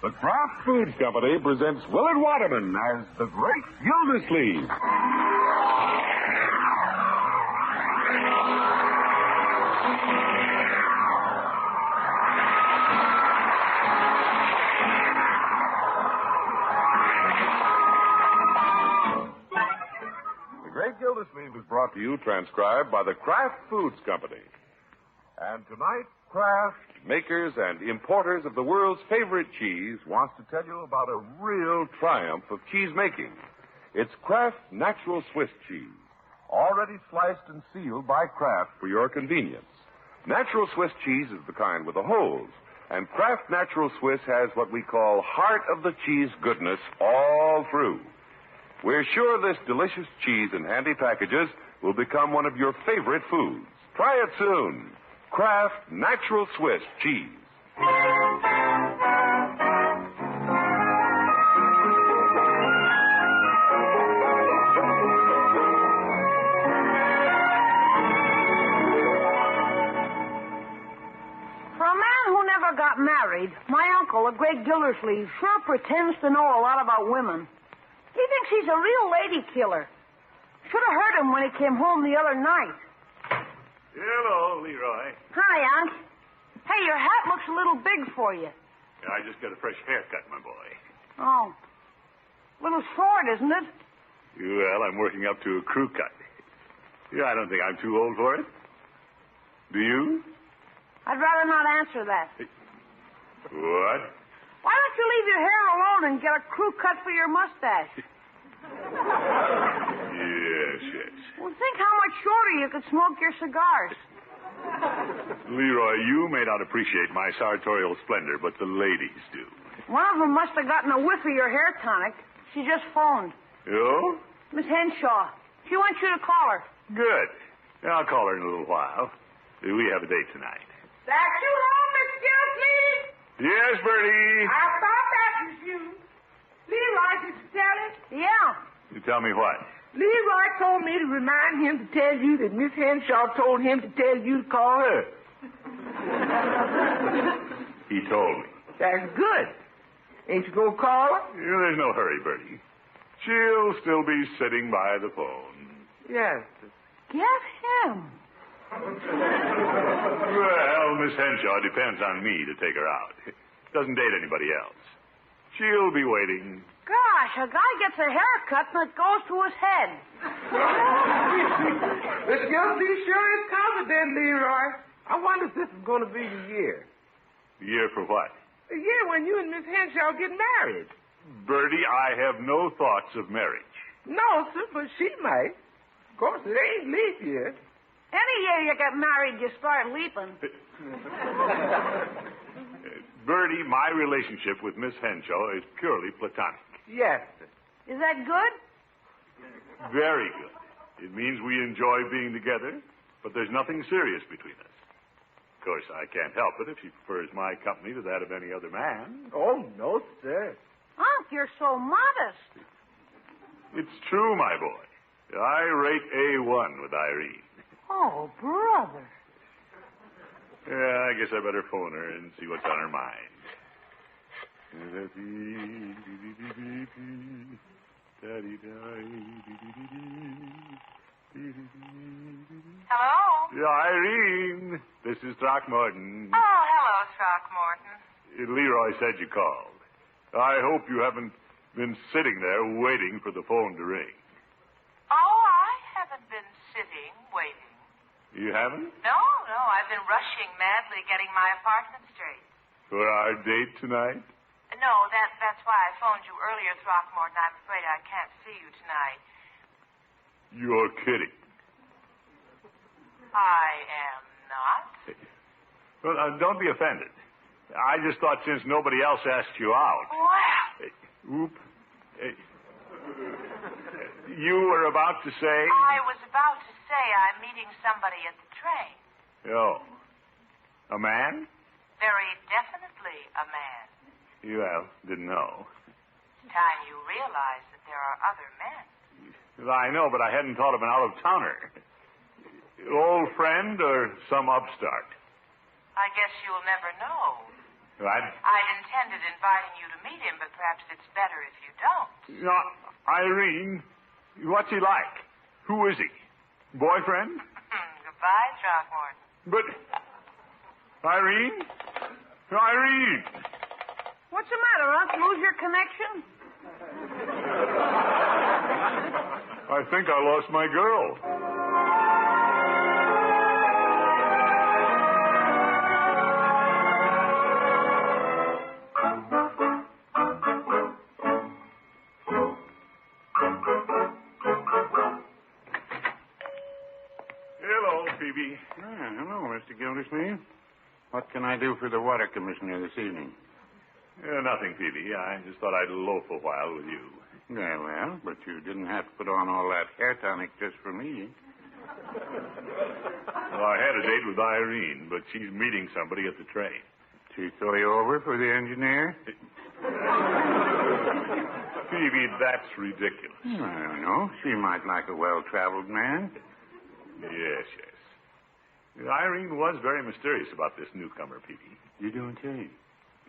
The Kraft Foods Company presents Willard Waterman as the Great Gildersleeve. The Great Gildersleeve is brought to you, transcribed by the Kraft Foods Company. And tonight, Kraft, makers and importers of the world's favorite cheese, wants to tell you about a real triumph of cheese making. It's Kraft Natural Swiss cheese, already sliced and sealed by Kraft for your convenience. Natural Swiss cheese is the kind with the holes, and Kraft Natural Swiss has what we call heart of the cheese goodness all through. We're sure this delicious cheese in handy packages will become one of your favorite foods. Try it soon. Kraft Natural Swiss cheese. For a man who never got married, my uncle, the Great Gildersleeve, sure pretends to know a lot about women. He thinks he's a real lady killer. Should have heard him when he came home the other night. Hello, Leroy. Hi, Unc. Hey, your hat looks a little big for you. Yeah, I just got a fresh haircut, my boy. Oh. A little short, isn't it? Well, I'm working up to a crew cut. Yeah, I don't think I'm too old for it. Do you? I'd rather not answer that. What? Why don't you leave your hair alone and get a crew cut for your mustache? Yes. Well, think how much shorter you could smoke your cigars. Leroy, you may not appreciate my sartorial splendor, but the ladies do. One of them must have gotten a whiff of your hair tonic. She just phoned. Oh? Miss Henshaw. She wants you to call her. Good. I'll call her in a little while. We have a date tonight. That you home, Miss Gildersleeve? Yes, Bertie. I thought that was you. Leroy, did you tell him? Yeah. You tell me what? Leroy told me to remind him to tell you that Miss Henshaw told him to tell you to call her. He told me. That's good. Ain't you gonna call her? Yeah, there's no hurry, Bertie. She'll still be sitting by the phone. Yes. Get him. Well, Miss Henshaw depends on me to take her out. Doesn't date anybody else. She'll be waiting. Gosh, a guy gets a haircut and it goes to his head. Miss Gildersleeve sure is confident, Leroy. I wonder if this is gonna be the year. The year for what? The year when you and Miss Henshaw get married. Bertie, I have no thoughts of marriage. No, sir, but she might. Of course, it ain't leap year. Any year you get married, you start leaping. Bertie, my relationship with Miss Henshaw is purely platonic. Yes, sir. Is that good? Very good. It means we enjoy being together, but there's nothing serious between us. Of course, I can't help it if she prefers my company to that of any other man. Oh, no, sir. Unc, you're so modest. It's true, my boy. I rate A1 with Irene. Oh, brother. Yeah, I guess I better phone her and see what's on her mind. Hello? Yeah, Irene, this is Throckmorton. Oh, hello, Throckmorton. Leroy said you called. I hope you haven't been sitting there waiting for the phone to ring. Oh, I haven't been sitting, waiting. You haven't? No, I've been rushing madly getting my apartment straight. For our date tonight? No, that's why I phoned you earlier, Throckmorton. I'm afraid I can't see you tonight. You're kidding. I am not. Well, don't be offended. I just thought since nobody else asked you out. Well, You were about to say? I was about to say I'm meeting somebody at the train. Oh. A man? Very definitely a man. Well, didn't know. It's time you realize that there are other men. Well, I know, but I hadn't thought of an out-of-towner. Old friend or some upstart? I guess you'll never know. Right? I'd intended inviting you to meet him, but perhaps it's better if you don't. Irene, what's he like? Who is he? Boyfriend? Goodbye, Throckmorton. But, Irene? Irene! What's the matter, Unc? Lose your connection? I think I lost my girl. Hello, Phoebe. Hello, Mr. Gildersleeve. What can I do for the water commissioner this evening? Nothing, Phoebe. I just thought I'd loaf a while with you. Yeah, well, but you didn't have to put on all that hair tonic just for me. Well, I had a date with Irene, but she's meeting somebody at the train. She throw you over for the engineer? Phoebe, that's ridiculous. I don't know. She might like a well-traveled man. Yes. Irene was very mysterious about this newcomer, Phoebe. You don't say.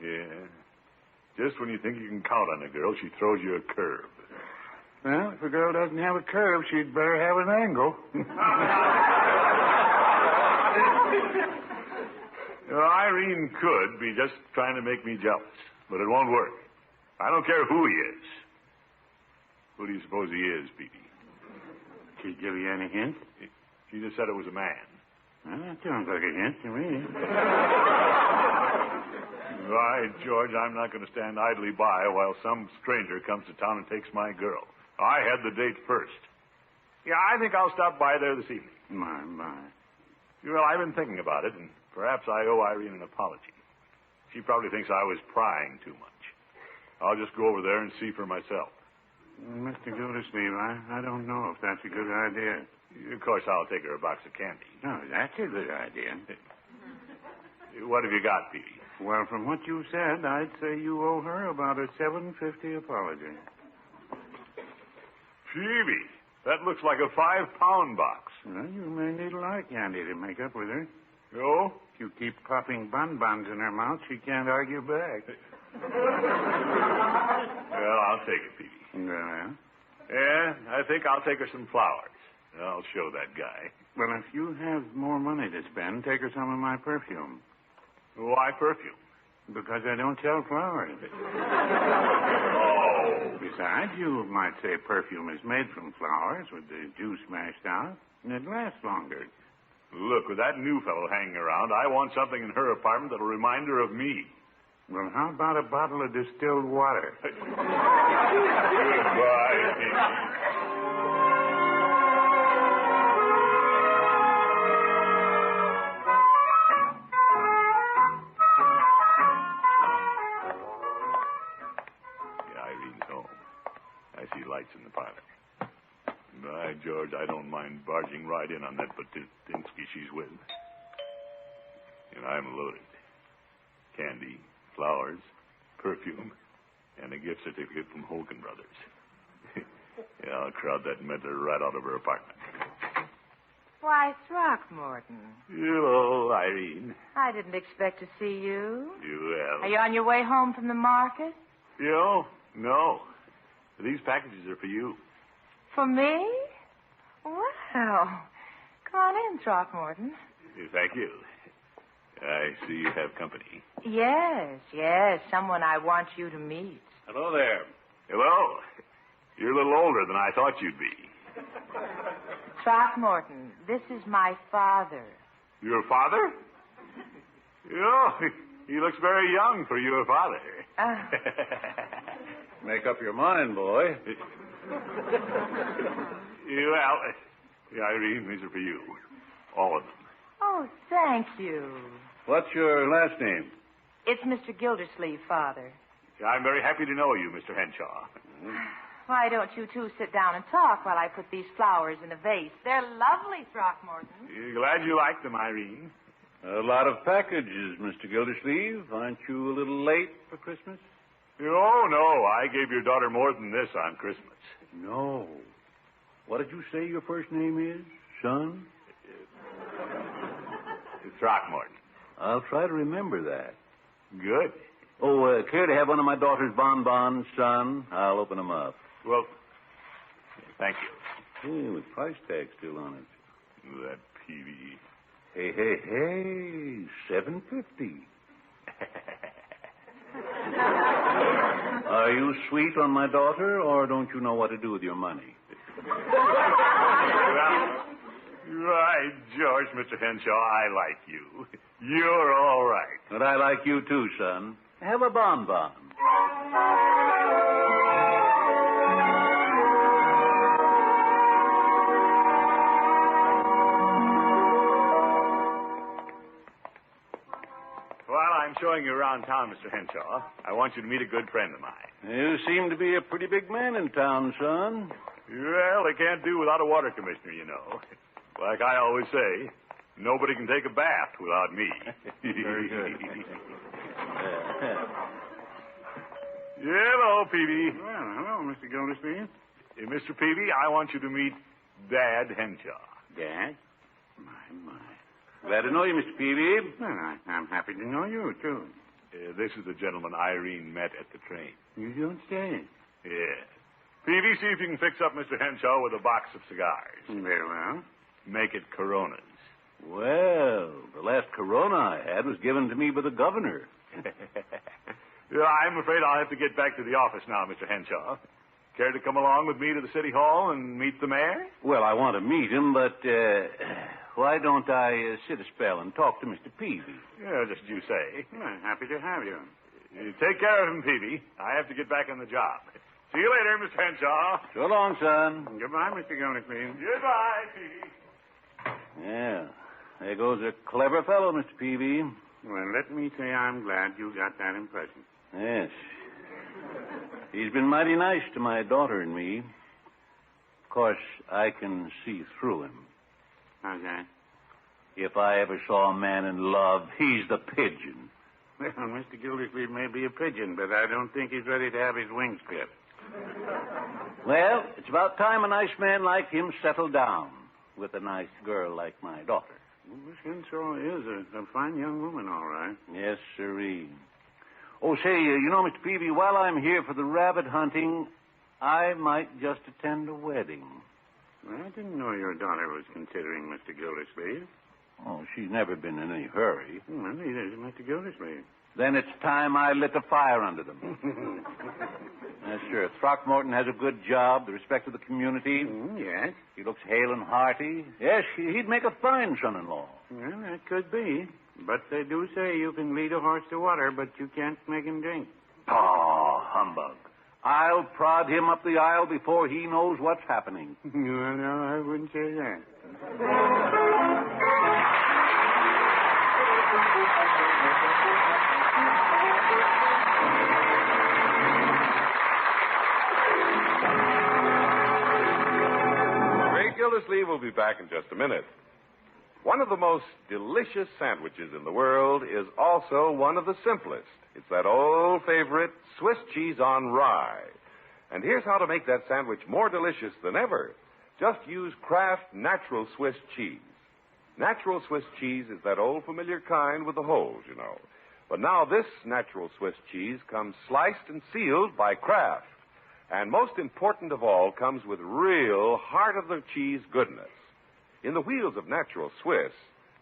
Yeah. Just when you think you can count on a girl, she throws you a curve. Well, if a girl doesn't have a curve, she'd better have an angle. Irene could be just trying to make me jealous, but it won't work. I don't care who he is. Who do you suppose he is, Phoebe? She give you any hint? She just said it was a man. Well, that sounds like a hint to me. Right, George, I'm not going to stand idly by while some stranger comes to town and takes my girl. I had the date first. Yeah, I think I'll stop by there this evening. My. Well, I've been thinking about it, and perhaps I owe Irene an apology. She probably thinks I was prying too much. I'll just go over there and see for myself. Mr. Gildersleeve, I don't know if that's a good idea. Of course, I'll take her a box of candy. No, that's a good idea. What have you got, Petey? Well, from what you said, I'd say you owe her about a $7.50 apology. Phoebe, that looks like a 5-pound box. Well, you may need a lot of candy to make up with her. Oh? If you keep popping bonbons in her mouth, she can't argue back. Well, I'll take it, Petey. Well? Yeah, I think I'll take her some flowers. I'll show that guy. Well, if you have more money to spend, take her some of my perfume. Why perfume? Because I don't sell flowers. Oh. Besides, you might say perfume is made from flowers with the juice mashed out, and it lasts longer. Look, with that new fellow hanging around, I want something in her apartment that'll remind her of me. Well, how about a bottle of distilled water? Goodbye, Pete. Lights in the parlor. By George, I don't mind barging right in on that Batinsky she's with. And I'm loaded. Candy, flowers, perfume, and a gift certificate from Hogan Brothers. Yeah, I'll crowd that meddler right out of her apartment. Why, Throckmorton. Hello, Irene. I didn't expect to see you. Well. Are you on your way home from the market? You? No. These packages are for you. For me? Well, come on in, Throckmorton. Thank you. I see you have company. Yes, someone I want you to meet. Hello there. Hello. You're a little older than I thought you'd be. Throckmorton, this is my father. Your father? He looks very young for your father. Make up your mind, boy. Irene, these are for you. All of them. Oh, thank you. What's your last name? It's Mr. Gildersleeve, Father. I'm very happy to know you, Mr. Henshaw. Why don't you two sit down and talk while I put these flowers in a vase? They're lovely, Throckmorton. Glad you like them, Irene. A lot of packages, Mr. Gildersleeve. Aren't you a little late for Christmas? Oh, no. I gave your daughter more than this on Christmas. No. What did you say your first name is, son? Throckmorton. I'll try to remember that. Good. Oh, care to have one of my daughter's bonbons, son? I'll open them up. Well, thank you. Hey, with price tag still on it. That Peavy. Hey, $7.50. Are you sweet on my daughter, or don't you know what to do with your money? Right, George, Mr. Henshaw, I like you. You're all right. But I like you too, son. Have a bonbon. While I'm showing you around town, Mr. Henshaw, I want you to meet a good friend of mine. You seem to be a pretty big man in town, son. Well, they can't do without a water commissioner, you know. Like I always say, nobody can take a bath without me. Very good. Hello, Peavy. Well, hello, Mr. Gildersleeve. Mr. Peavy, I want you to meet Dad Henshaw. Dad? My. Glad to know you, Mr. Peavy. Well, I'm happy to know you, too. This is the gentleman Irene met at the train. You don't say. Yeah. Peavy, see if you can fix up Mr. Henshaw with a box of cigars. Very well. Make it Coronas. Well, the last Corona I had was given to me by the governor. I'm afraid I'll have to get back to the office now, Mr. Henshaw. Care to come along with me to the city hall and meet the mayor? Well, I want to meet him, but why don't I sit a spell and talk to Mr. Peavy? Yeah, just you say. Well, happy to have you. Take care of him, Peavy. I have to get back on the job. See you later, Mr. Henshaw. So long, son. Goodbye, Mr. Gildersleeve. Goodbye, Peavy. Yeah, there goes a clever fellow, Mr. Peavy. Well, let me say I'm glad you got that impression. Yes. He's been mighty nice to my daughter and me. Of course, I can see through him. How's that? If I ever saw a man in love, he's the pigeon. Well, Mr. Gildersleeve may be a pigeon, but I don't think he's ready to have his wings clipped. Well, it's about time a nice man like him settled down with a nice girl like my daughter. Well, Miss Henshaw is a fine young woman, all right. Yes, sirree. Oh, say, you know, Mr. Peavy, while I'm here for the rabbit hunting, I might just attend a wedding. Well, I didn't know your daughter was considering Mr. Gildersleeve. Oh, she's never been in any hurry. Well, neither is Mr. Gildersleeve. Then it's time I lit a fire under them. Yes, sure. Throckmorton has a good job, the respect of the community. Yes. He looks hale and hearty. Yes, he'd make a fine son-in-law. Well, that could be. But they do say you can lead a horse to water, but you can't make him drink. Oh, humbug. I'll prod him up the aisle before he knows what's happening. Well, no, I wouldn't say that. Ray Gildersleeve will be back in just a minute. One of the most delicious sandwiches in the world is also one of the simplest. It's that old favorite Swiss cheese on rye. And here's how to make that sandwich more delicious than ever. Just use Kraft Natural Swiss cheese. Natural Swiss cheese is that old familiar kind with the holes, you know. But now this natural Swiss cheese comes sliced and sealed by Kraft. And most important of all, comes with real heart-of-the-cheese goodness. In the wheels of natural Swiss,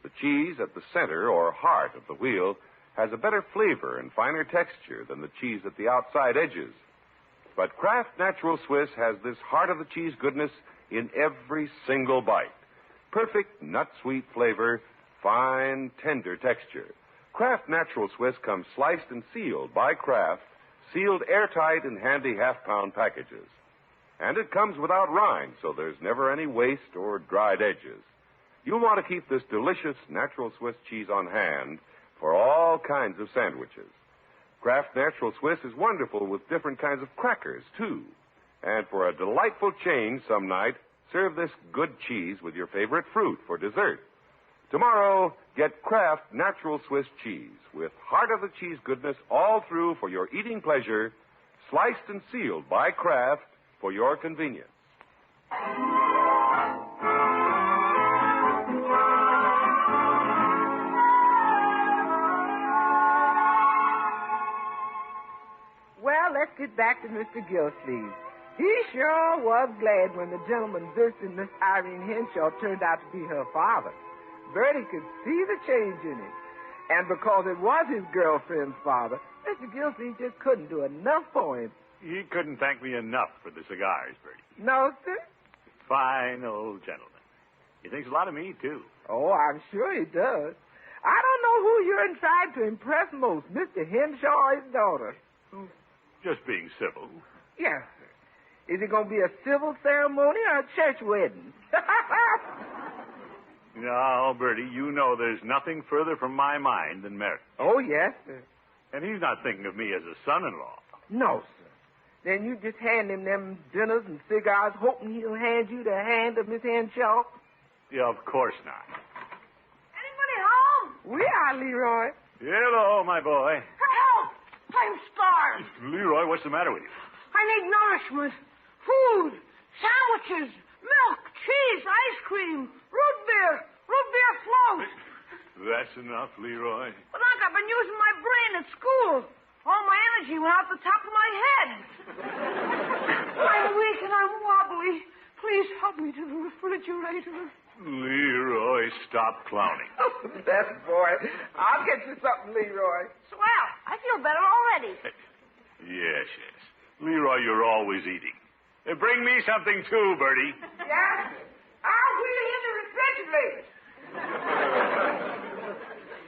the cheese at the center or heart of the wheel has a better flavor and finer texture than the cheese at the outside edges. But Kraft Natural Swiss has this heart-of-the-cheese goodness in every single bite. Perfect nut-sweet flavor, fine, tender texture. Kraft Natural Swiss comes sliced and sealed by Kraft, sealed airtight in handy half-pound packages. And it comes without rind, so there's never any waste or dried edges. You'll want to keep this delicious natural Swiss cheese on hand for all kinds of sandwiches. Kraft Natural Swiss is wonderful with different kinds of crackers, too. And for a delightful change some night, serve this good cheese with your favorite fruit for dessert. Tomorrow, get Kraft Natural Swiss cheese with heart-of-the-cheese goodness all through for your eating pleasure, sliced and sealed by Kraft for your convenience. get back to Mr. Gilsleeve. He sure was glad when the gentleman visiting Miss Irene Henshaw turned out to be her father. Bertie could see the change in him. And because it was his girlfriend's father, Mr. Gilsleeve just couldn't do enough for him. He couldn't thank me enough for the cigars, Bertie. No, sir? Fine old gentleman. He thinks a lot of me, too. Oh, I'm sure he does. I don't know who you're trying to impress most, Mr. Henshaw or his daughter. Just being civil. Yes, sir. Is it going to be a civil ceremony or a church wedding? No, Bertie, you know there's nothing further from my mind than marriage. Oh, yes, sir. And he's not thinking of me as a son-in-law. No, sir. Then you just hand him them dinners and cigars, hoping he'll hand you the hand of Miss Henshaw? Yeah, of course not. Anybody home? We are, Leroy. Hello, my boy. Help! I'm starved. Leroy, what's the matter with you? I need nourishment. Food, sandwiches, milk, cheese, ice cream, root beer float. That's enough, Leroy. But Unc, I've been using my brain at school. All my energy went out the top of my head. I'm weak and I'm wobbly. Please help me to the refrigerator. Leroy, stop clowning. Best boy. I'll get you something, Leroy. Swell. I feel better already. Yes. Leroy, you're always eating. Bring me something, too, Bertie. Yeah? I'll wheel in the refrigerator.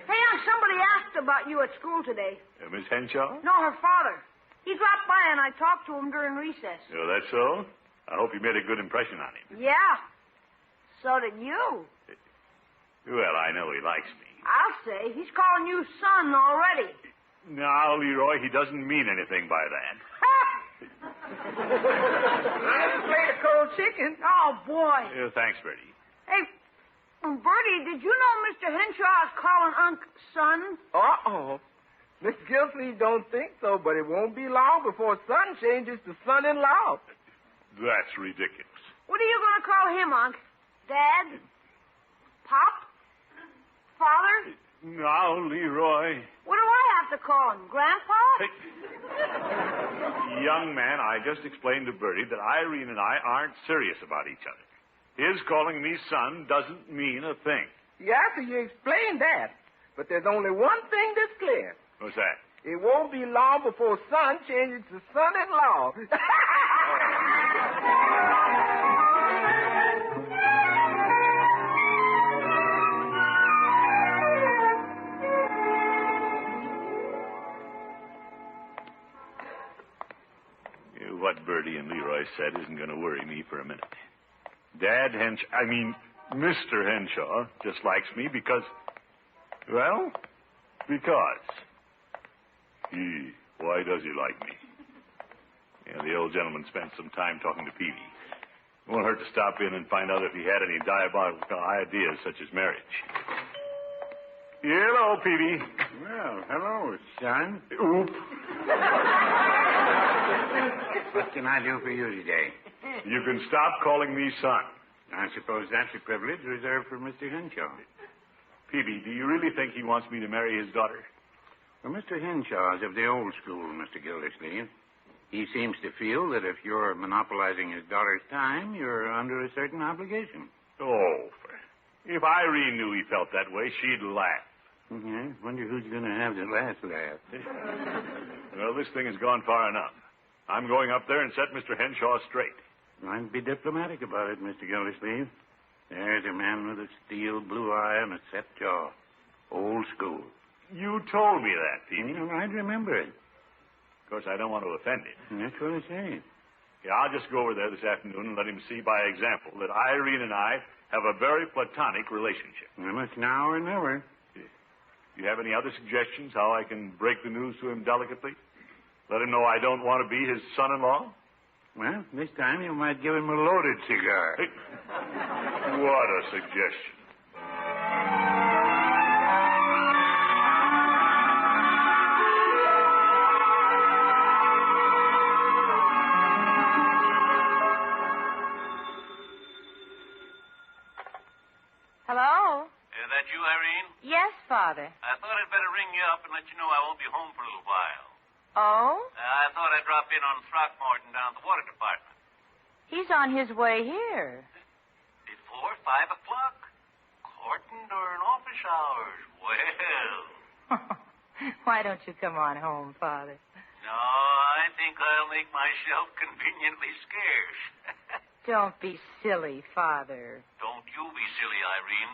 Hey, Unc, somebody asked about you at school today. Miss Henshaw? No, her father. He dropped by and I talked to him during recess. Oh, that's so? I hope you made a good impression on him. Yeah. So did you. Well, I know he likes me. I'll say. He's calling you son already. Now, Leroy, he doesn't mean anything by that. Let's play the cold chicken. Oh, boy. Thanks, Bertie. Hey, Bertie, did you know Mr. Henshaw is calling Unc son? Uh-oh. Miss Gilsleeve don't think so, but it won't be long before son changes to son-in-law. That's ridiculous. What are you going to call him, Unc? Dad? Pop? Father? Now, Leroy. What do I have to call him? Grandpa? Hey. Young man, I just explained to Bertie that Irene and I aren't serious about each other. His calling me son doesn't mean a thing. Yeah, so you explained that. But there's only one thing that's clear. What's that? It won't be long before son changes to son-in-law. What Bertie and Leroy said isn't going to worry me for a minute. Mr. Henshaw just likes me because. Why does he like me? Yeah, the old gentleman spent some time talking to Peavy. It won't hurt to stop in and find out if he had any diabolical ideas such as marriage. Hello, Peavy. Well, hello, son. Oop. What can I do for you today? You can stop calling me son. I suppose that's a privilege reserved for Mr. Henshaw. Peavy, do you really think he wants me to marry his daughter? Well, Mr. Henshaw is of the old school, Mr. Gildersleeve. He seems to feel that if you're monopolizing his daughter's time, you're under a certain obligation. Oh, if Irene knew he felt that way, she'd laugh. Yeah, wonder who's going to have the last laugh. Well, this thing has gone far enough. I'm going up there and set Mr. Henshaw straight. I'd be diplomatic about it, Mr. Gildersleeve. There's a man with a steel blue eye and a set jaw. Old school. You told me that, Peavy. I'd remember it. Of course, I don't want to offend him. That's what I say. Yeah, I'll just go over there this afternoon and let him see by example that Irene and I have a very platonic relationship. Well, it's now or never. Do you have any other suggestions how I can break the news to him delicately? Let him know I don't want to be his son-in-law? Well, this time you might give him a loaded cigar. Hey, what a suggestion. Hello? That you, Irene? Yes, Father. I thought I'd better ring you up and let you know I won't be home for a little while. Oh? I thought I'd drop in on Throckmorton down at the water department. He's on his way here. Before 5 o'clock? Courting during office hours. Well. Why don't you come on home, Father? No, I think I'll make myself conveniently scarce. Don't be silly, Father. Don't you be silly, Irene.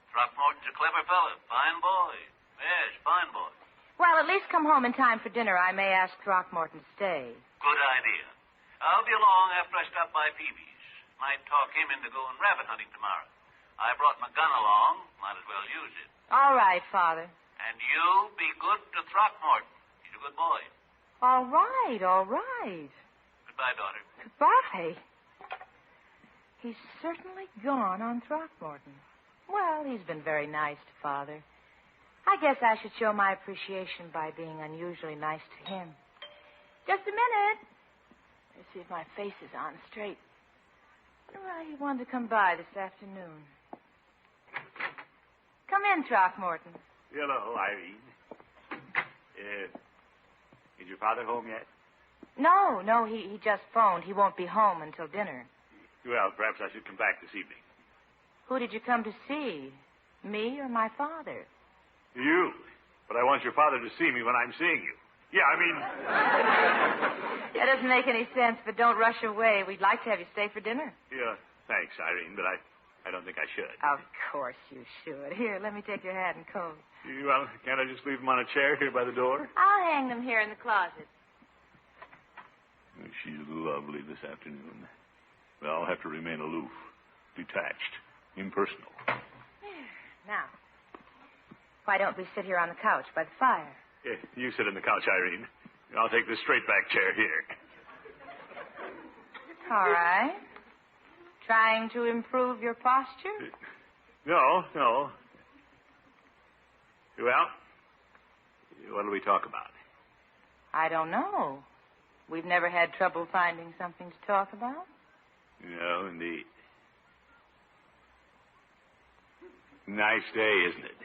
Throckmorton's a clever fellow. Fine boy. Yes, fine boy. Well, at least come home in time for dinner. I may ask Throckmorton to stay. Good idea. I'll be along after I stop by Peavy's. Might talk him into going rabbit hunting tomorrow. I brought my gun along. Might as well use it. All right, Father. And you be good to Throckmorton. He's a good boy. All right, all right. Goodbye, daughter. Goodbye. He's certainly gone on Throckmorton. Well, he's been very nice to Father. I guess I should show my appreciation by being unusually nice to him. Just a minute. Let's see if my face is on straight. I wonder why he wanted to come by this afternoon. Come in, Throckmorton. Hello, Irene. Is your father home yet? No, he just phoned. He won't be home until dinner. Well, perhaps I should come back this evening. Who did you come to see? Me or my father? You. But I want your father to see me when I'm seeing you. Yeah, I mean... That doesn't make any sense, but don't rush away. We'd like to have you stay for dinner. Yeah, thanks, Irene, but I don't think I should. Of course you should. Here, let me take your hat and coat. Well, can't I just leave them on a chair here by the door? I'll hang them here in the closet. She's lovely this afternoon. Well, I'll have to remain aloof, detached, impersonal. Now, why don't we sit here on the couch by the fire? Yeah, you sit on the couch, Irene. I'll take this straight-back chair here. All right. Trying to improve your posture? No. Well, what'll we talk about? I don't know. We've never had trouble finding something to talk about. No, indeed. Nice day, isn't it?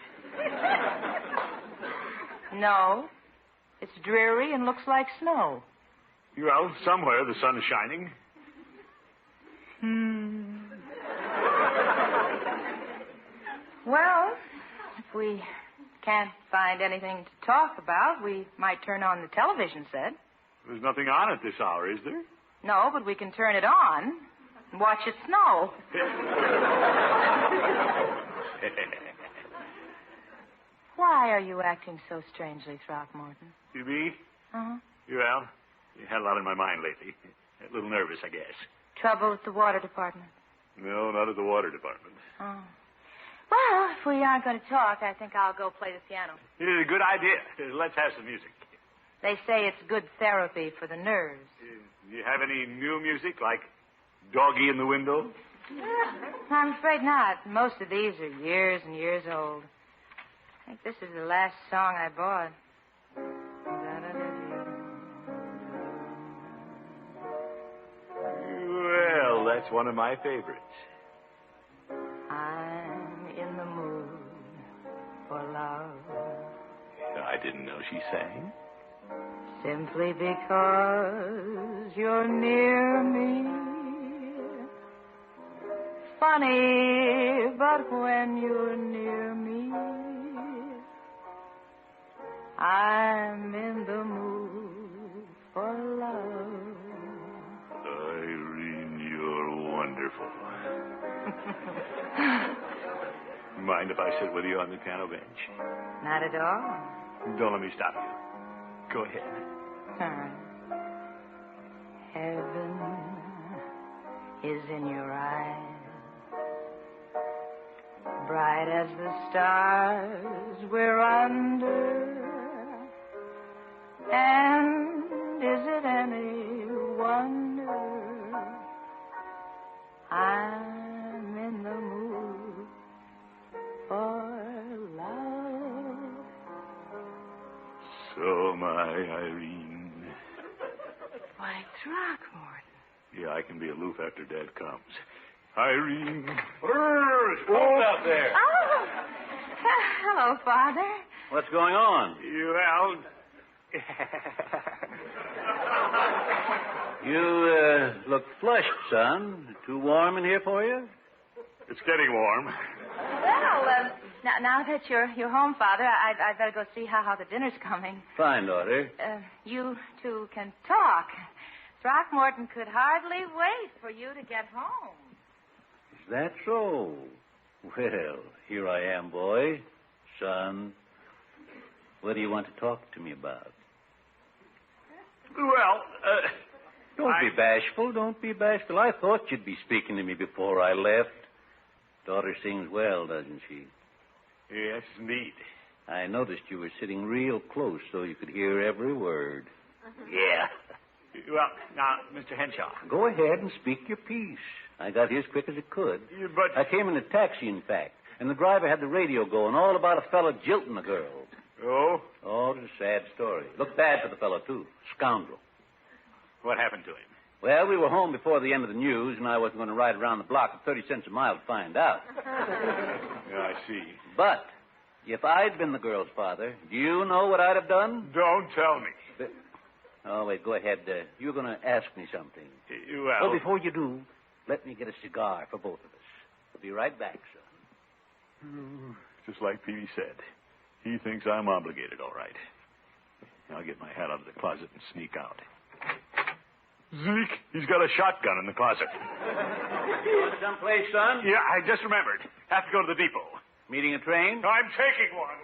No. It's dreary and looks like snow. Well, somewhere the sun is shining. Well, if we can't find anything to talk about, we might turn on the television set. There's nothing on at this hour, is there? No, but we can turn it on and watch it snow. Why are you acting so strangely, Throckmorton? You me? Uh-huh. Well, you had a lot on my mind lately. A little nervous, I guess. Trouble at the water department? No, not at the water department. Oh. Well, if we aren't going to talk, I think I'll go play the piano. It is a good idea. Let's have some music. They say it's good therapy for the nerves. Do you have any new music, like Doggy in the Window? I'm afraid not. Most of these are years and years old. I think this is the last song I bought. Well, that's one of my favorites. I'm in the mood for love. I didn't know she sang. Simply because you're near me. Funny, but when you're near me, I'm in the mood for love. Irene, you're wonderful. Mind if I sit with you on the piano bench? Not at all. Don't let me stop you. Go ahead. All right. Heaven is in your eyes, bright as the stars we're under. And is it any wonder I'm in the mood for love? So am I, Irene. Why, Throckmorton. Yeah, I can be aloof after Dad comes. Irene. It's cold out there. Oh, hello, Father. What's going on? Well... You look flushed, son. Too warm in here for you? It's getting warm. Well, now that you're home, Father, I'd better go see how the dinner's coming. Fine, daughter. You two can talk. Throckmorton could hardly wait for you to get home. Is that so? Well, here I am, boy. Son, what do you want to talk to me about? Well, Don't be bashful. Don't be bashful. I thought you'd be speaking to me before I left. Daughter sings well, doesn't she? yes, indeed. I noticed you were sitting real close so you could hear every word. Yeah. Well, now, Mr. Henshaw. Go ahead and speak your piece. I got here as quick as I could. But... I came in a taxi, in fact, and the driver had the radio going all about a fellow jilting a girl. Oh? Oh, it's a sad story. Looked bad for the fellow, too. Scoundrel. What happened to him? Well, we were home before the end of the news, and I wasn't going to ride around the block at 30 cents a mile to find out. Yeah, I see. But if I'd been the girl's father, do you know what I'd have done? Don't tell me. Oh, wait, go ahead. You're going to ask me something. Well... Oh, before you do, let me get a cigar for both of us. I'll be right back, son. Just like Peavy said. He thinks I'm obligated, all right. I'll get my hat out of the closet and sneak out. Zeke, he's got a shotgun in the closet. You want someplace, son? Yeah, I just remembered. Have to go to the depot. Meeting a train? I'm taking one.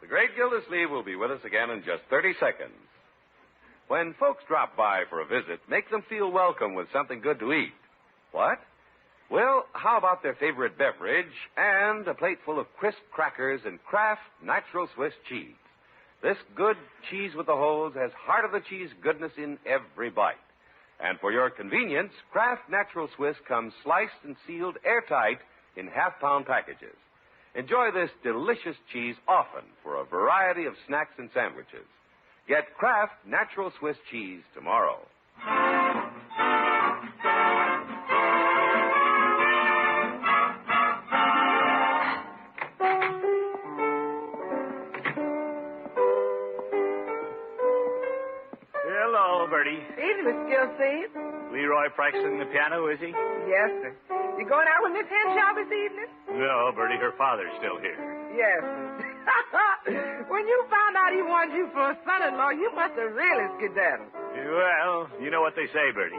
The Great Gildersleeve will be with us again in just 30 seconds. When folks drop by for a visit, make them feel welcome with something good to eat. What? Well, how about their favorite beverage and a plate full of crisp crackers and Kraft Natural Swiss cheese? This good cheese with the holes has heart of the cheese goodness in every bite. And for your convenience, Kraft Natural Swiss comes sliced and sealed airtight in half-pound packages. Enjoy this delicious cheese often for a variety of snacks and sandwiches. Get Kraft Natural Swiss cheese tomorrow. Hello, Bertie. Evening, Miss Gilsey. Leroy practicing the piano, is he? Yes, sir. You going out with Miss Henshaw this evening? No, Bertie, her father's still here. Yes, sir. When you found out he wanted you for a son-in-law, you must have really skedaddled. Well, you know what they say, Bertie.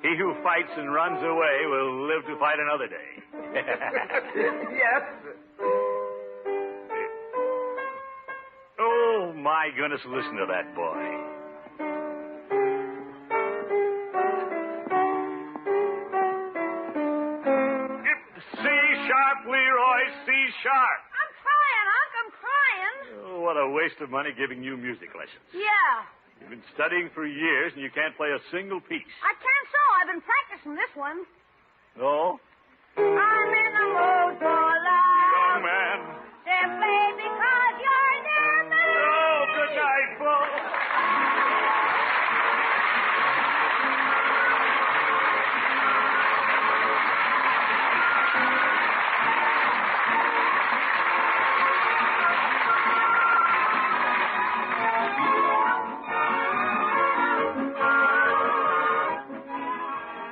He who fights and runs away will live to fight another day. Yes, sir. Oh, my goodness, listen to that boy. C-sharp, Leroy, C-sharp. I'm trying, Unc. I'm trying. Oh, what a waste of money giving you music lessons. Yeah. You've been studying for years, and you can't play a single piece. I can't so. I've been practicing this one. No? I'm in the mood for love. Young man. Simply because you're near me. Oh, good night, Bull.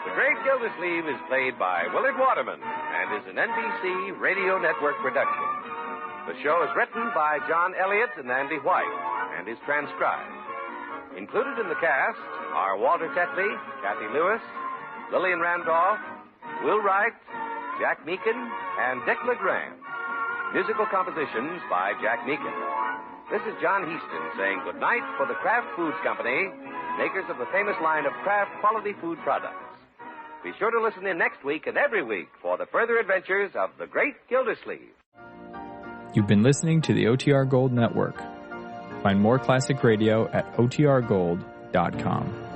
The Great Gildersleeve is played by Willard Waterman and is an NBC Radio Network production. The show is written by John Elliott and Andy White and is transcribed. Included in the cast are Walter Tetley, Kathy Lewis, Lillian Randolph, Will Wright, Jack Meakin, and Dick LeGrand. Musical compositions by Jack Meakin. This is John Heaston saying goodnight for the Kraft Foods Company, makers of the famous line of Kraft quality food products. Be sure to listen in next week and every week for the further adventures of the Great Gildersleeve. You've been listening to the OTR Gold Network. Find more classic radio at otrgold.com.